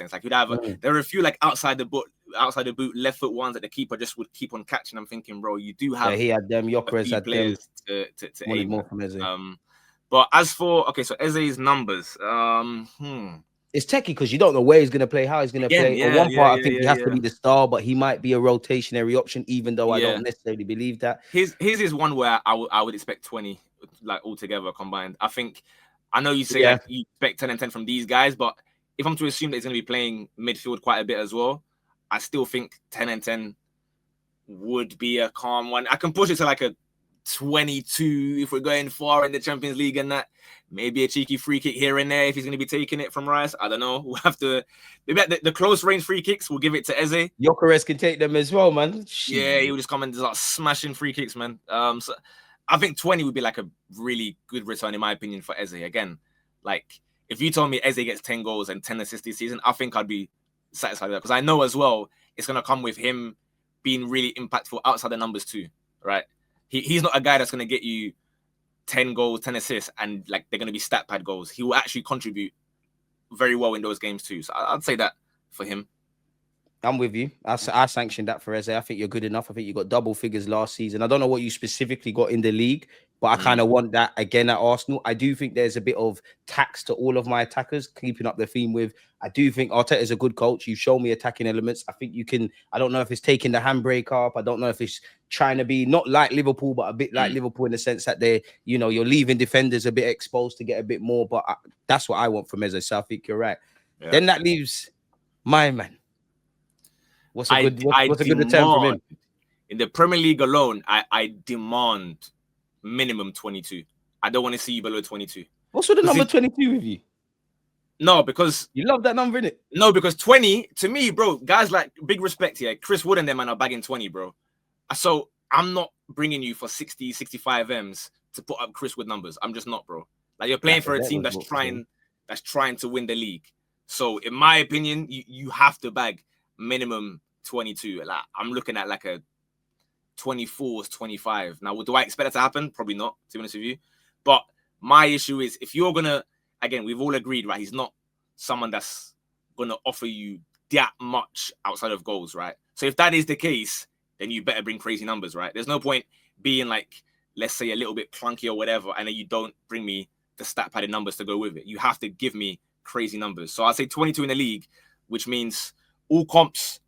makes sense. Like you'd have there are a few like outside the boot left foot ones that the keeper just would keep on catching. I'm thinking, bro, you do have he had them. Gyökeres had players them. to aim more from Eze. But as for so Eze's numbers, it's techie because you don't know where he's going to play, how he's going to play. On one part, I think he has to be the star, but he might be a rotationary option, even though I don't necessarily believe that. His is one where I would expect 20, like altogether combined. I know you say like you expect 10 and 10 from these guys, but if I'm to assume that he's going to be playing midfield quite a bit as well, I still think 10 and 10 would be a calm one. I can push it to like a 22 if we're going far in the Champions League and that. Maybe a cheeky free kick here and there if he's going to be taking it from Rice. I don't know. We'll have to. Maybe the close range free kicks, we'll give it to Eze. Gyökeres can take them as well, man. Yeah, he will just come and start smashing free kicks, man. So I think 20 would be like a really good return, in my opinion, for Eze. Again, like if you told me Eze gets 10 goals and 10 assists this season, I think I'd be satisfied with that because I know as well it's going to come with him being really impactful outside the numbers too, right? He's not a guy that's going to get you 10 goals, 10 assists, and like they're going to be stat pad goals. He will actually contribute very well in those games too. So I'd say that for him. I'm with you. I sanctioned that for Eze. I think you're good enough. I think you got double figures last season. I don't know what you specifically got in the league, but I kind of want that again at Arsenal. I do think there's a bit of tax to all of my attackers, keeping up the theme with. I do think Arteta is a good coach. You've shown me attacking elements. I think you can. I don't know if it's taking the handbrake up. I don't know if it's trying to be not like Liverpool, but a bit like Liverpool in the sense that you're leaving defenders a bit exposed to get a bit more. But that's what I want from Eze. So I think you're right. Yeah. Then that leaves my man. What's a good return from him? In the Premier League alone, I demand minimum 22. I don't want to see you below 22. What's with the number 22 with you? No, because you love that number, innit? No, because 20 to me, bro, guys like big respect here. Chris Wood and them man are bagging 20, bro. So I'm not bringing you for 60, 65 M's to put up Chris Wood numbers. I'm just not, bro. Like you're playing for a team that's trying to win the league. So in my opinion, you have to bag minimum 22. Like I'm looking at like a 24, 25. Now, do I expect that to happen? Probably not, to be honest with you. But my issue is if you're gonna, again, we've all agreed, right? He's not someone that's gonna offer you that much outside of goals, right? So if that is the case, then you better bring crazy numbers, right? There's no point being like, let's say a little bit clunky or whatever, and then you don't bring me the stat padded numbers to go with it. You have to give me crazy numbers. So I'd say 22 in the league, which means all comps.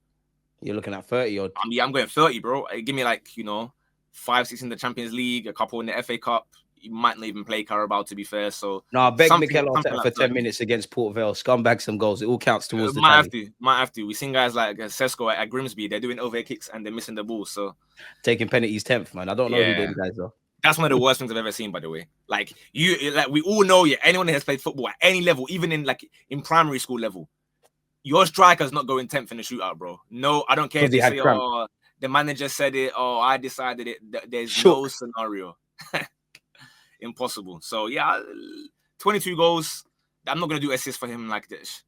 You're looking at 30 or I'm going 30, bro. Give me like, 5, 6 in the Champions League, a couple in the FA Cup. You might not even play Carabao, to be fair. So no, I beg Mikel Arteta for 10 minutes against Port Vale. Scumbag some goals. It all counts towards the tally. Might have to. We've seen guys like Sesko at Grimsby. They're doing overhead kicks and they're missing the ball. So taking penalties 10th, man. I don't know who those guys are. That's one of the worst things I've ever seen, by the way. Like we all know, anyone that has played football at any level, even in primary school level, your striker's not going 10th in the shootout, bro. No, I don't care if you say, the manager said it, or I decided it. There's no scenario. Impossible. So, 22 goals. I'm not going to do assists for him like this.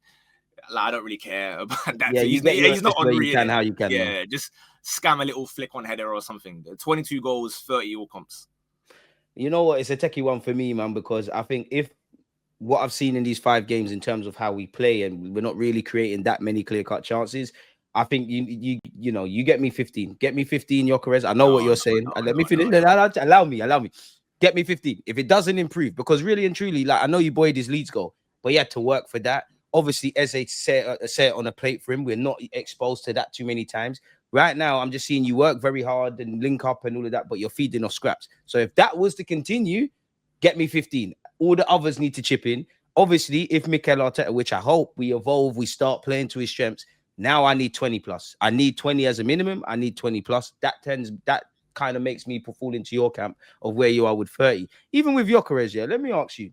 Like, I don't really care about that. Yeah, he's not unreal. You can, how you can. Yeah, just scam a little flick on header or something. 22 goals, 30 all comps. You know what? It's a techie one for me, man, because I think if what I've seen in these 5 games in terms of how we play and we're not really creating that many clear-cut chances, I think you get me 15. Get me 15, Gyökeres. I know what you're saying. Let me finish. Allow me. Get me 15. If it doesn't improve, because really and truly, like I know you buoyed his Leeds goal, but he had to work for that. Obviously, Eze set it on a plate for him. We're not exposed to that too many times. Right now, I'm just seeing you work very hard and link up and all of that, but you're feeding off scraps. So if that was to continue, get me 15. All the others need to chip in. Obviously, if Mikel Arteta, which I hope we evolve, we start playing to his strengths. Now I need 20 plus. I need 20 as a minimum. I need 20 plus. That kind of makes me fall into your camp of where you are with 30. Even with Gyökeres, let me ask you,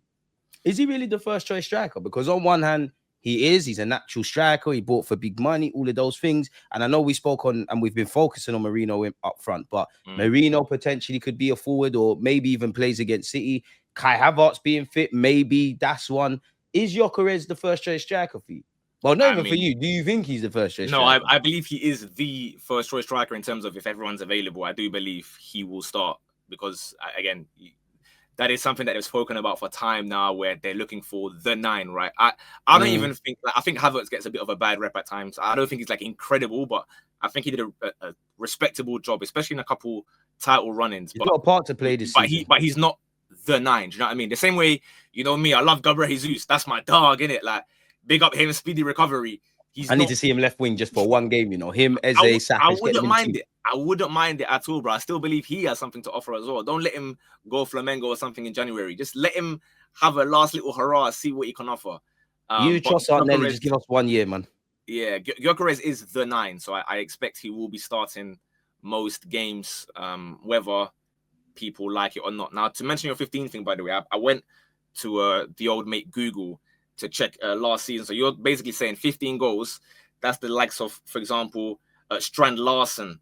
is he really the first choice striker? Because on one hand, he's a natural striker. He bought for big money, all of those things. And I know we spoke on, and we've been focusing on Marino up front, but Marino potentially could be a forward or maybe even plays against City. Kai Havertz being fit, maybe that's one. Is Gyökeres the first choice striker for you? Well, not even for you. Do you think he's the first choice striker? No, I believe he is the first choice striker in terms of if everyone's available. I do believe he will start because, again, that is something that they've spoken about for time now, where they're looking for the 9, right? I don't even think, like, I think Havertz gets a bit of a bad rep at times. I don't think he's like incredible, but I think he did a respectable job, especially in a couple title run-ins. He's got a part to play this season. But he's not the 9. Do you know what I mean? The same way, you know me, I love Gabriel Jesus. That's my dog, innit? Like, big up him, speedy recovery. I need to see him left wing just for one game, you know. Him, Eze, Saka. I wouldn't mind it. I wouldn't mind it at all, bro. I still believe he has something to offer as well. Don't let him go Flamengo or something in January. Just let him have a last little hurrah, see what he can offer. You trust Martinelli, just give us 1 year, man. Yeah, Gyökeres is the 9, so I expect he will be starting most games, whether people like it or not. Now, to mention your 15 thing, by the way, I went to the old mate Google to check last season. So you're basically saying 15 goals. That's the likes of, for example, Strand Larsen.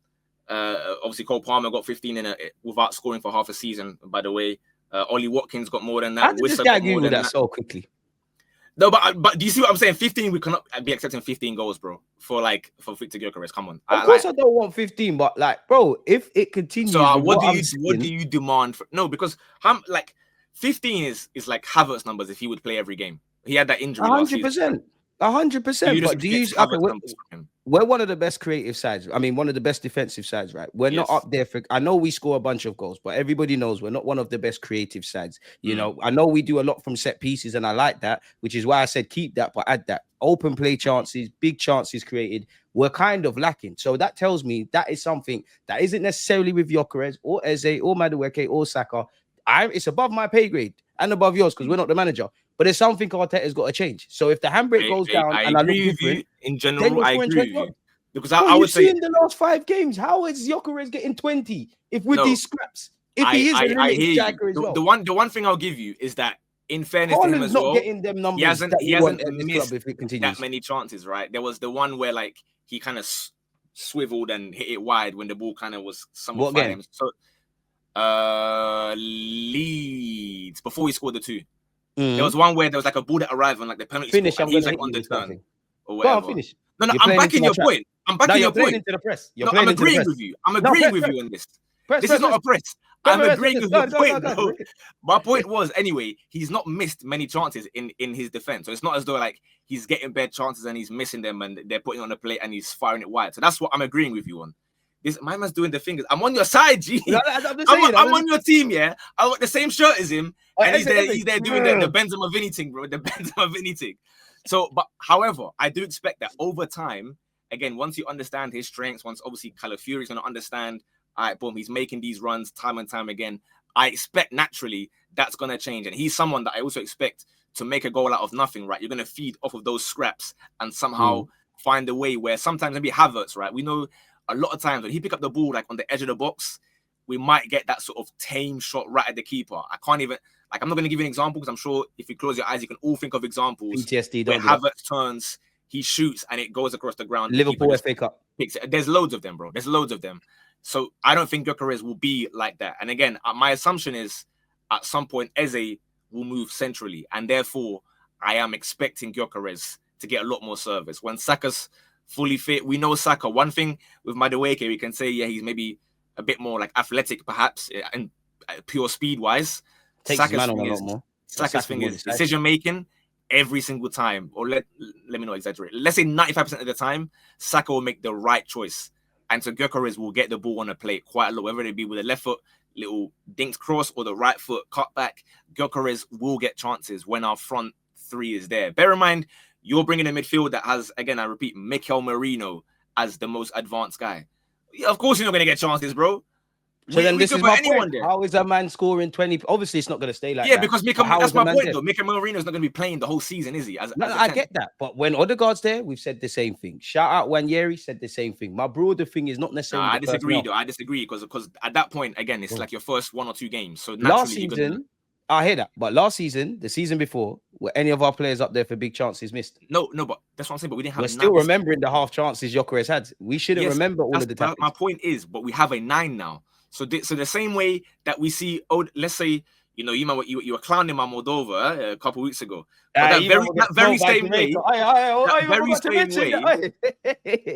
Obviously, Cole Palmer got 15 in it without scoring for half a season, by the way. Ollie Watkins got more than that. How did this guy Google that so quickly? No, but do you see what I'm saying? 15, we cannot be accepting 15 goals, bro, for Viktor Gyökeres. Come on. Of course, I don't want 15, but like, bro, if it continues, so what do you demand for? No, because 15 is like Havertz numbers if he would play every game. He had that injury. 100%. 100%. But do you? Okay, we're one of the best creative sides. I mean, one of the best defensive sides, right? We're not up there for. I know we score a bunch of goals, but everybody knows we're not one of the best creative sides. You know, I know we do a lot from set pieces, and I like that, which is why I said keep that, but add that open play chances, big chances created. We're kind of lacking. So that tells me that is something that isn't necessarily with Gyökeres or Eze or Madueke or Saka. It's above my pay grade and above yours because we're not the manager. But it's something Arteta's got to change. So if the handbrake goes down, I and I look agree with different, you. In general, I agree with you. Because I would say in the last 5 games, how is Gyökeres getting 20 if with these scraps? If he is a striker as well. The one thing I'll give you is that, in fairness to him as well, getting them numbers. He hasn't missed if it continues. that many chances, right? There was the one where like he kind of swiveled and hit it wide when the ball kind of was somewhat by him. So Leeds before he scored the 2. There was one where there was like a ball that arrived on like the penalty spot, and he's like on the turn or whatever. Go on, finish. No, I'm backing your point. I'm backing your point. Into the press. I'm agreeing with you. I'm agreeing with you on this. This is not a press. I'm agreeing with your point, bro. My point was, anyway, he's not missed many chances in his defense. So it's not as though like he's getting bad chances and he's missing them and they're putting on the plate and he's firing it wide. So that's what I'm agreeing with you on. My man's doing the fingers. I'm on your side, G. I'm on your team, yeah. I got the same shirt as him, and he's there doing the Benzema Vinny thing, bro. The Benzema Vinny thing. So, but however, I do expect that over time, again, once you understand his strengths, once obviously Calafiori's going to understand, all right, boom, he's making these runs time and time again. I expect naturally that's going to change, and he's someone that I also expect to make a goal out of nothing, right? You're going to feed off of those scraps and somehow find a way where sometimes maybe Havertz, right? We know. A lot of times when he pick up the ball like on the edge of the box, we might get that sort of tame shot right at the keeper. I can't even I'm not going to give you an example because I'm sure if you close your eyes, you can all think of examples. PTSD. Where Havertz turns, he shoots, and it goes across the ground. Liverpool FA Cup. There's loads of them, bro. There's loads of them. So I don't think Gyökeres will be like that. And again, my assumption is at some point Eze will move centrally, and therefore I am expecting Gyökeres to get a lot more service when Saka's fully fit. We know Saka. One thing with Madueke, we can say, yeah, he's maybe a bit more like athletic, perhaps, and pure speed wise. Saka's thing is decision making every single time, or let me not exaggerate. Let's say 95% of the time, Saka will make the right choice, and so Gyökeres will get the ball on the plate quite a lot, whether it be with the left foot, little dinks cross, or the right foot cut back. Gyökeres will get chances when our front 3 is there. Bear in mind, you're bringing a midfield that has, again, I repeat, Mikel Merino as the most advanced guy. Yeah, of course, you're not going to get chances, bro. So then this is my point. How is a man scoring 20? Obviously, it's not going to stay like that. Yeah, because that's my point, though. Mikel Merino is not going to be playing the whole season, is he? I get that. But when Odegaard's there, we've said the same thing. Shout out Wanyeri, said the same thing. My broader thing is not necessarily. I disagree, though. I disagree because at that point, again, it's like your first 1 or 2 games. So last season, I hear that. But last season, the season before, were any of our players up there for big chances missed? No, but that's what I'm saying. But we didn't have. We're still remembering the half chances Gyökeres had. We shouldn't remember all of the tackles. My point is, but we have a 9 now. So the same way that we see, let's say You know, you were clowning my Moldova a couple weeks ago. But that very same way,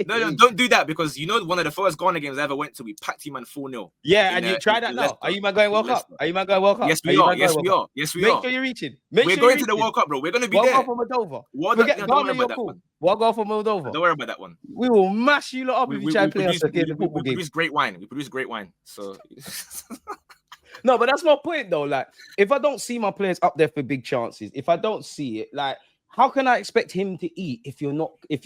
no, don't do that, because you know one of the first Ghana games I ever went to, we packed him man 4-0. Yeah, and you try that now. Are you man going World Cup? Are you man going World Cup? Yes, we are. Yes, we are. Yes, we are. Make sure you're reaching. We're going to the World Cup, bro. We're going to be there. World Cup for Moldova. Forget Ghana, you're cool. World Cup for Moldova. Don't worry about that one. We will mash you lot up if you try to play us again in the football game. We produce great wine. We produce great wine. So. No, but that's my point though. Like, if I don't see my players up there for big chances, if I don't see it, like, how can I expect him to eat if you're not? But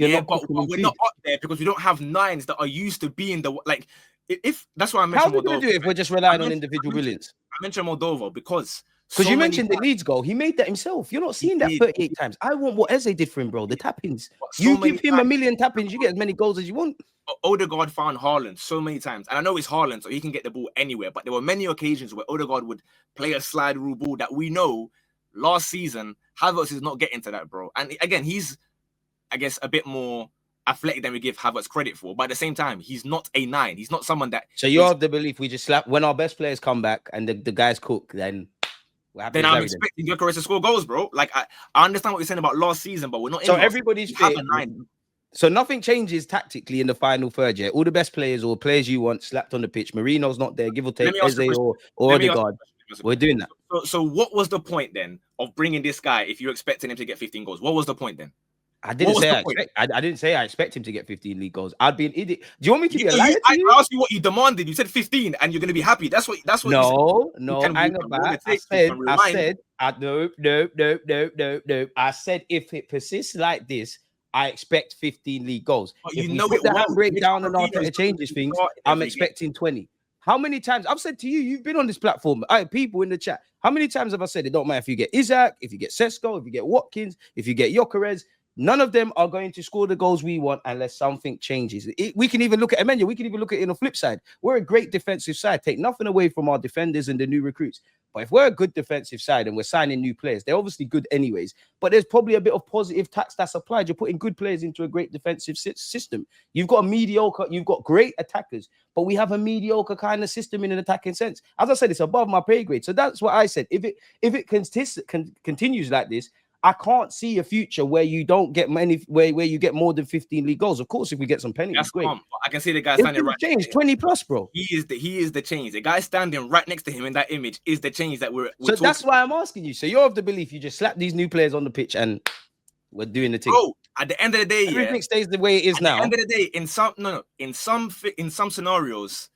we're not up there because we don't have nines that are used to being the like. If that's why I mentioned. How are we going to do it if we're just relying on individual brilliance? I mentioned Moldova because you mentioned the Leeds goal. He made that himself. You're not seeing that 38 times. I want what Eze did for him, bro. The tap-ins. You give him a million tap-ins, you get as many goals as you want. Odegaard found Haaland so many times, and I know it's Haaland, so he can get the ball anywhere. But there were many occasions where Odegaard would play a slide rule ball that we know last season Havertz is not getting to that, bro. And again, he's, I guess, a bit more athletic than we give Havertz credit for. But at the same time, he's not a 9. He's not someone that. So you're of the belief we just slap when our best players come back and the guys cook, then I'm expecting Gyökeres to score goals, bro. Like I understand what you're saying about last season, but we're not. So everybody's have a 9. So nothing changes tactically in the final third yet. All the best players or players you want slapped on the pitch. Marino's not there, give or take Eze or Odegaard. We're doing that. So what was the point then of bringing this guy if you're expecting him to get 15 goals? What was the point then? I didn't say I expect him to get 15 league goals. I'd be an idiot. Do you want me to be a liar? I asked you what you demanded. You said 15 and you're going to be happy. That's what No, hang about. I said, no. I said if it persists like this, I expect 15 league goals. But if you know put the won't. breakdown and after it changes things, I'm expecting 20. How many times I've said to you, you've been on this platform, people in the chat. How many times have I said it don't matter if you get Isaac, if you get Sesko, if you get Watkins, if you get Gyökeres, none of them are going to score the goals we want unless something changes. We can even look at Amenyah. We can even look at it on the flip side. We're a great defensive side. Take nothing away from our defenders and the new recruits. But if we're a good defensive side and we're signing new players, they're obviously good anyways. But there's probably a bit of positive tax that's applied. You're putting good players into a great defensive system. You've got great attackers, but we have a mediocre kind of system in an attacking sense. As I said, it's above my pay grade. So that's what I said. If it continues like this, I can't see a future where you don't get where you get more than 15 league goals. Of course, if we get some penalties, that's great. I can see the guy standing right. Change 20 plus, bro. He is the change. The guy standing right next to him in that image is the change that we're so that's why I'm asking you. So you're of the belief you just slap these new players on the pitch and we're doing the thing. Bro, at the end of the day, everything stays the way it is now. At the end of the day, in some scenarios,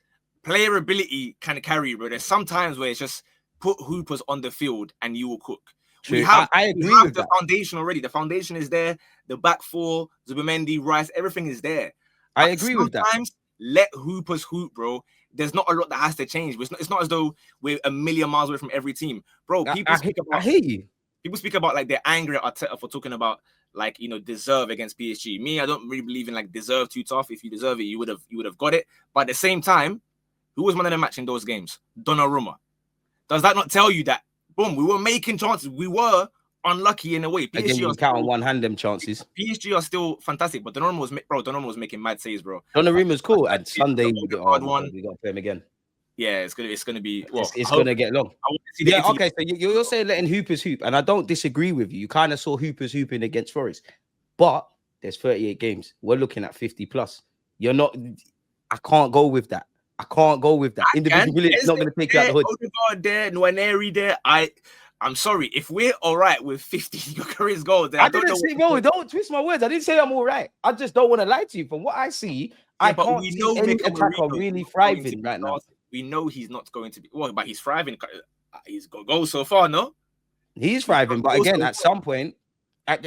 player ability can carry, bro. There's some times where it's just put hoopers on the field and you will cook. True. I agree with the foundation already. The foundation is there. The back four, Zubimendi, Rice, everything is there. I agree with that. Sometimes let hoopers hoop, bro. There's not a lot that has to change. It's not as though we're a million miles away from every team, bro. I hear you. People speak about like they're angry at Arteta for talking about like deserve against PSG. Me, I don't really believe in like deserve too tough. If you deserve it, you would have got it. But at the same time, who was man of the match in those games? Donnarumma. Does that not tell you that? Boom, we were making chances. We were unlucky in a way. PSG again, you count on one hand them chances. PSG are still fantastic, but Donnarumma was making mad saves, bro. Donnarumma's cool. And Sunday we got to play him again. Yeah, it's gonna be. Well, it's gonna get long. Yeah, okay. So you're saying letting hoopers hoop, and I don't disagree with you. You kind of saw hoopers hooping against Forest, but there's 38 games. We're looking at 50 plus. You're not. I can't go with that. Individually, it's not going to take you out the hood. Odegaard there, Nwaneri there. I'm sorry. If we're all right with 50 Gyökeres goals, then I didn't say no. Don't twist my words. I didn't say I'm all right. I just don't want to lie to you. From what I see, I can't see any attacker really thriving right now. We know he's not going to be. Well, but he's thriving. He's got goals so far, no? He's thriving, but again, at some point,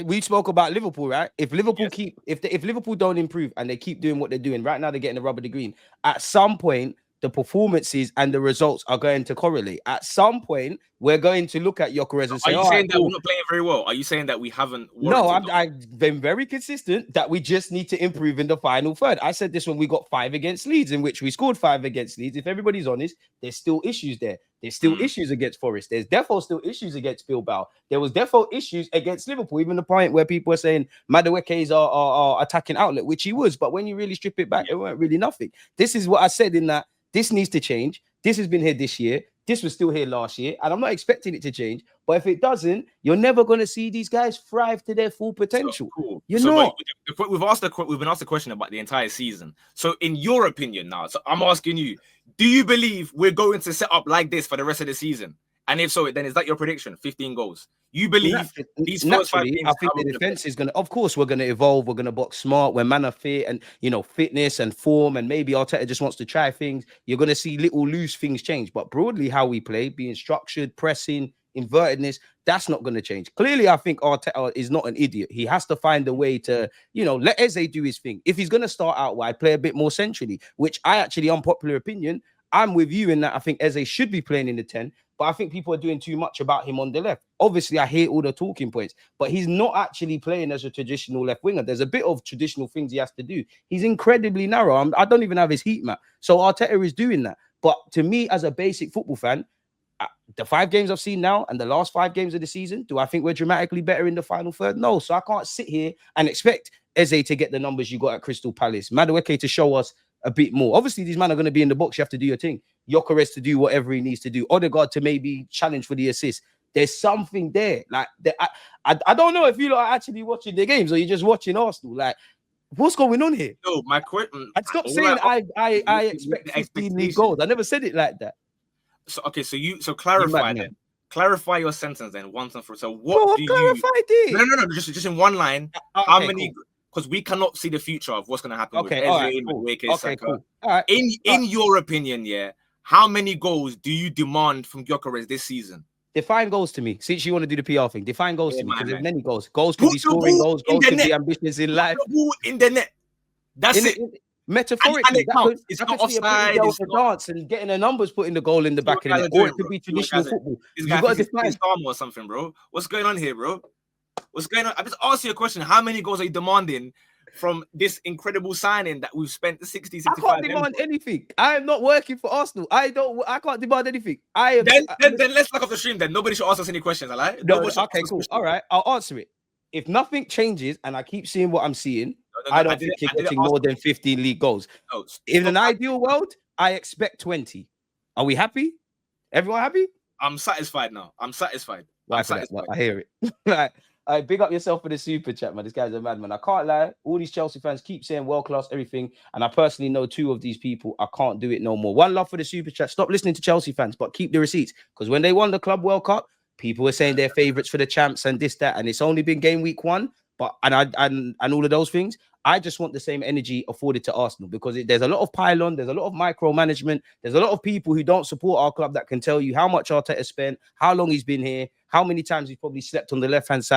we spoke about Liverpool, right? If Liverpool if Liverpool don't improve and they keep doing what they're doing right now, they're getting the rubber to green. At some point, the performances and the results are going to correlate. At some point, we're going to look at Gyökeres and say, "Are you saying that we're not playing very well? Are you saying that we haven't?" No, I've been very consistent that we just need to improve in the final third. I said this when we got 5 against Leeds, in which we scored 5 against Leeds. If everybody's honest, there's still issues there. There's still issues against Forest. There's definitely still issues against Bilbao. There was definitely issues against Liverpool, even the point where people are saying Madueke is our attacking outlet, which he was. But when you really strip it back, it weren't really nothing. This is what I said in that this needs to change. This has been here this year. this was still here last year, and I'm not expecting it to change. But if it doesn't, you're never going to see these guys thrive to their full potential. So, cool. You're not. We've been asked the question about the entire season. So, in your opinion, now, so I'm asking you: do you believe we're going to set up like this for the rest of the season? And if so, then is that your prediction? 15 goals. You believe these first 5 games? I think the defense is going to, of course, we're going to evolve. We're going to box smart when man are fit and, fitness and form. And maybe Arteta just wants to try things. You're going to see little loose things change. But broadly, how we play, being structured, pressing, invertedness, that's not going to change. Clearly, I think Arteta is not an idiot. He has to find a way to, let Eze do his thing. If he's going to start out wide, play a bit more centrally, which I actually, unpopular opinion, I'm with you in that I think Eze should be playing in the 10, but I think people are doing too much about him on the left. Obviously, I hear all the talking points, but he's not actually playing as a traditional left winger. There's a bit of traditional things he has to do. He's incredibly narrow. I don't even have his heat map. So Arteta is doing that. But to me, as a basic football fan, the 5 games I've seen now and the last 5 games of the season, do I think we're dramatically better in the final third? No. So I can't sit here and expect Eze to get the numbers you got at Crystal Palace, Madueke to show us a bit more. Obviously, these men are going to be in the box. You have to do your thing. Gyökeres to do whatever he needs to do. Odegaard to maybe challenge for the assist. There's something there. Like, I don't know if you are actually watching the games or you're just watching Arsenal. Like, what's going on here? No, my question. I'd stop saying I expect 15 league goals. I never said it like that. So okay, so clarify then. Clarify your sentence then, once and for all. So what do you? No. Just in one line. How many? Because we cannot see the future of what's going to happen with Eze, Saka. Cool. All right. In your opinion, how many goals do you demand from Gyökeres this season? Define goals to me. Since you want to do the PR thing, define goals to me, because there's many goals. Goals could be scoring goals. Goals could be ambitions in life. In the net. That's it. Metaphorically, it's not offside. It's dance and getting the numbers put in the goal in the back of the net, or it could be traditional football. You've got to define or something, bro. What's going on here, bro? What's going on? I just asked you a question. How many goals are you demanding from this incredible signing that we've spent 60, 65? I can't demand anything. I am not working for Arsenal. I can't demand anything. Then let's lock off the stream. Then nobody should ask us any questions. Okay, cool. All right, I'll answer it. If nothing changes and I keep seeing what I'm seeing, I don't think you're getting more than 15 league goals. No, in an ideal world, I expect 20. Are we happy? Everyone happy? I'm satisfied now. I'm satisfied. I hear it. Like, big up yourself for the super chat, man. This guy's a madman. I can't lie. All these Chelsea fans keep saying world class everything, and I personally know 2 of these people. I can't do it no more. One love for the super chat. Stop listening to Chelsea fans, but keep the receipts, because when they won the Club World Cup, people were saying they're favourites for the champs and this, that, and it's only been game week 1. But and all of those things, I just want the same energy afforded to Arsenal, because there's a lot of pylon, there's a lot of micromanagement, there's a lot of people who don't support our club that can tell you how much Arteta spent, how long he's been here, how many times he's probably slept on the left-hand side